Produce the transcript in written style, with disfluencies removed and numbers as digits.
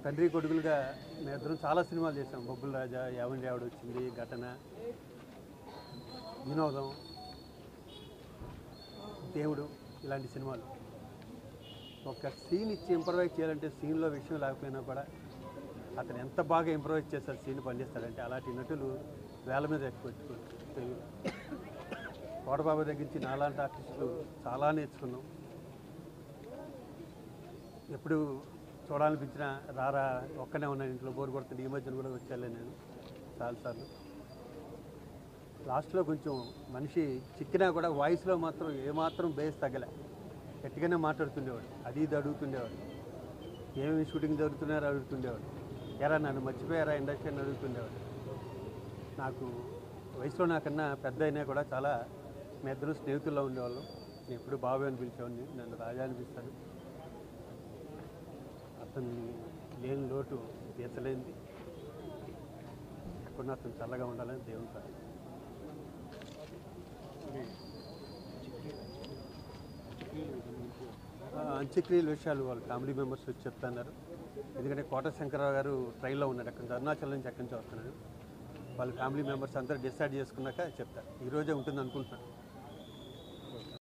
తండ్రి కొడుకులుగా మేమిద్దరం చాలా సినిమాలు చేసాం. బొబ్బుల రాజా, యావండి ఆవిడ వచ్చింది, ఘటన, వినోదం, దేవుడు, ఇలాంటి సినిమాలు. ఒక సీన్ ఇచ్చి ఇంప్రవైజ్ చేయాలంటే సీన్లో విషయం లేకపోయినా కూడా అతను ఎంత బాగా ఇంప్రవైజ్ చేస్తారు, సీన్ పండిస్తాడంటే అలాంటి నటులు వేల మీద ఎక్కువ తెలుగు. కోటబాబు దగ్గర నుంచి నాలాంటి ఆర్టిస్టులు చాలా నేర్చుకున్నాం. ఎప్పుడు చూడాలనిపించిన రారా ఒక్కనే ఉన్నాను ఇంట్లో బోర్ కొడుతుంది. ఈ మధ్యన కూడా వచ్చాలే నేను చాలాసార్లు. లాస్ట్లో కొంచెం మనిషి చిక్కినా కూడా వాయిస్లో మాత్రం ఏమాత్రం బేస్ తగ్గలే, గట్టిగానే మాట్లాడుతుండేవాడు. అది ఇది అడుగుతుండేవాడు, ఏమేమి షూటింగ్ జరుగుతున్నారో అడుగుతుండేవాడు. ఎరా నన్ను మర్చిపోయారా ఇండస్ట్రీ అని అడుగుతుండేవాడు. నాకు వయసులో నాకన్నా పెద్ద అయినా కూడా చాలా మీ ఇద్దరు స్నేహితుల్లో ఉండేవాళ్ళం. నేను ఎప్పుడు బాబు అని పిలిచేవాడిని, నన్ను రాజా అనిపిస్తాను. అతను లేని లోటు తీర్చలేనిది. ఎప్పుడు అతను చల్లగా ఉండాలని దేవుని ప్రార్థన. అంత్యక్రియల విషయాలు వాళ్ళ ఫ్యామిలీ మెంబర్స్ వచ్చి చెప్తున్నారు. ఎందుకంటే కోట శంకరరావు గారు ట్రైన్లో ఉన్నాడు, అక్కడ అరుణాచల్ నుంచి ఎక్కడి నుంచి వస్తున్నాడు. వాళ్ళ ఫ్యామిలీ మెంబర్స్ అందరూ డిసైడ్ చేసుకున్నాక చెప్తారు. ఈరోజే ఉంటుంది అనుకుంటున్నాను.